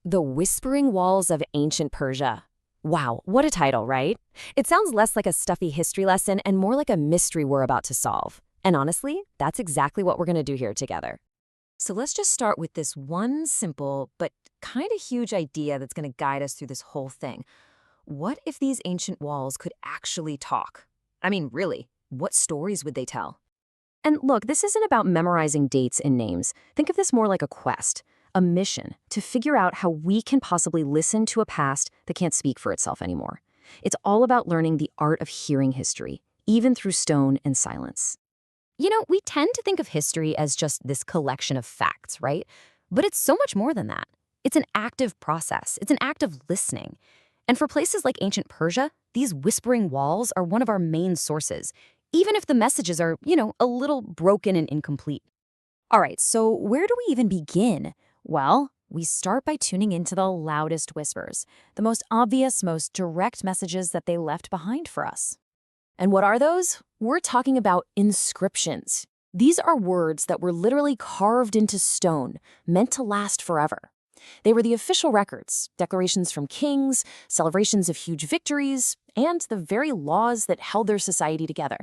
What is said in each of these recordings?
The Whispering Walls of Ancient Persia. Wow, what a title, right? It sounds less like a stuffy history lesson and more like a mystery we're about to solve. And honestly, that's exactly what we're going to do here together. So let's just start with this one simple but kind of huge idea that's going to guide us through this whole thing. What if these ancient walls could actually talk? I mean, really, what stories would they tell? And look, this isn't about memorizing dates and names. Think of this more like a quest, a mission to figure out how we can possibly listen to a past that can't speak for itself anymore. It's all about learning the art of hearing history, even through stone and silence. You know, we tend to think of history as just this collection of facts, right? But it's so much more than that. It's an active process. It's an act of listening. And for places like ancient Persia, these whispering walls are one of our main sources, even if the messages are, a little broken and incomplete. All right, so where do we even begin? Well, we start by tuning into the loudest whispers, the most obvious, most direct messages that they left behind for us. And what are those? We're talking about inscriptions. These are words that were literally carved into stone, meant to last forever. They were the official records, declarations from kings, celebrations of huge victories, and the very laws that held their society together.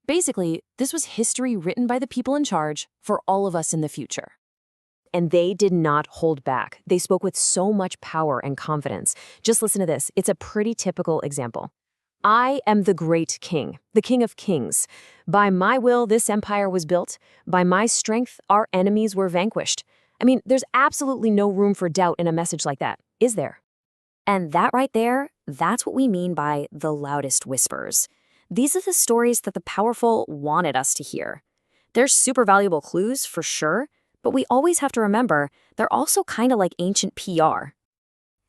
Basically, this was history written by the people in charge for all of us in the future. And they did not hold back. They spoke with so much power and confidence. Just listen to this. It's a pretty typical example. I am the great king, the king of kings. By my will, this empire was built. By my strength, our enemies were vanquished. I mean, there's absolutely no room for doubt in a message like that, is there? And that right there, that's what we mean by the loudest whispers. These are the stories that the powerful wanted us to hear. They're super valuable clues, for sure, but we always have to remember they're also kind of like ancient PR.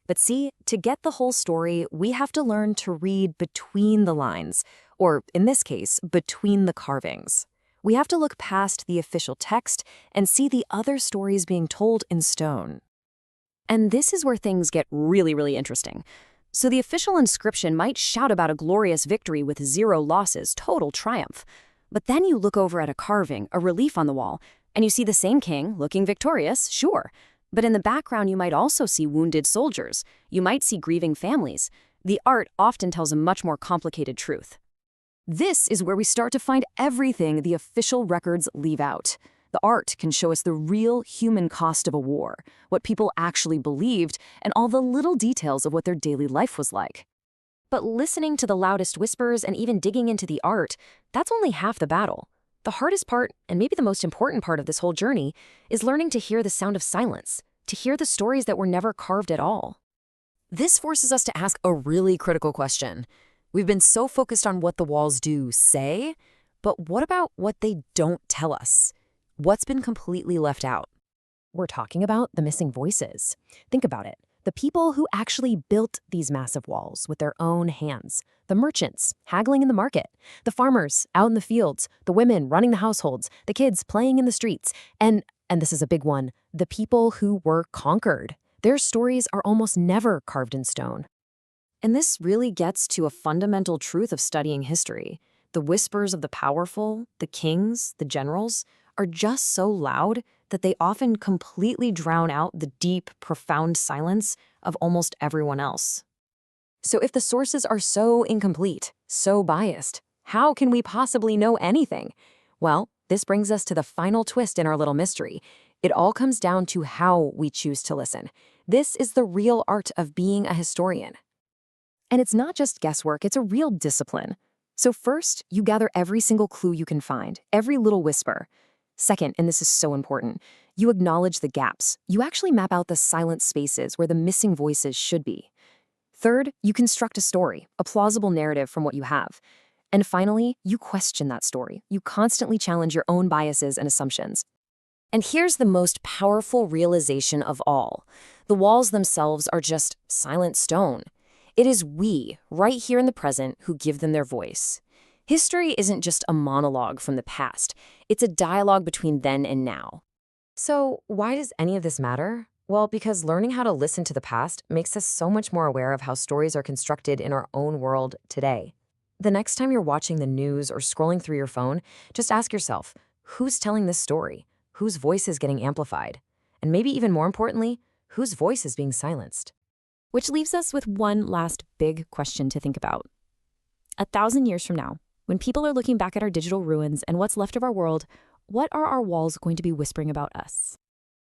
But see, to get the whole story, we have to learn to read between the lines, or in this case, between the carvings. We have to look past the official text and see the other stories being told in stone. And this is where things get really, really interesting. So the official inscription might shout about a glorious victory with 0 losses, total triumph. But then you look over at a carving, a relief on the wall, and you see the same king looking victorious, sure. But in the background, you might also see wounded soldiers. You might see grieving families. The art often tells a much more complicated truth. This is where we start to find everything the official records leave out. The art can show us the real human cost of a war, what people actually believed, and all the little details of what their daily life was like. But listening to the loudest whispers and even digging into the art, that's only half the battle. The hardest part, and maybe the most important part of this whole journey, is learning to hear the sound of silence, to hear the stories that were never carved at all. This forces us to ask a really critical question. We've been so focused on what the walls do say, but what about what they don't tell us? What's been completely left out? We're talking about the missing voices. Think about it. The people who actually built these massive walls with their own hands. The merchants haggling in the market. The farmers out in the fields. The women running the households. The kids playing in the streets. And this is a big one, the people who were conquered. Their stories are almost never carved in stone. And this really gets to a fundamental truth of studying history. The whispers of the powerful, the kings, the generals, are just so loud that they often completely drown out the deep, profound silence of almost everyone else. So if the sources are so incomplete, so biased, how can we possibly know anything? Well, this brings us to the final twist in our little mystery. It all comes down to how we choose to listen. This is the real art of being a historian. And it's not just guesswork, it's a real discipline. So first, you gather every single clue you can find, every little whisper. Second, and this is so important, you acknowledge the gaps. You actually map out the silent spaces where the missing voices should be. Third, you construct a story, a plausible narrative from what you have. And finally, you question that story. You constantly challenge your own biases and assumptions. And here's the most powerful realization of all. The walls themselves are just silent stone. It is we, right here in the present, who give them their voice. History isn't just a monologue from the past. It's a dialogue between then and now. So why does any of this matter? Well, because learning how to listen to the past makes us so much more aware of how stories are constructed in our own world today. The next time you're watching the news or scrolling through your phone, just ask yourself, who's telling this story? Whose voice is getting amplified? And maybe even more importantly, Whose voice is being silenced? Which leaves us with one last big question to think about. 1,000 years from now, when people are looking back at our digital ruins and what's left of our world, what are our walls going to be whispering about us?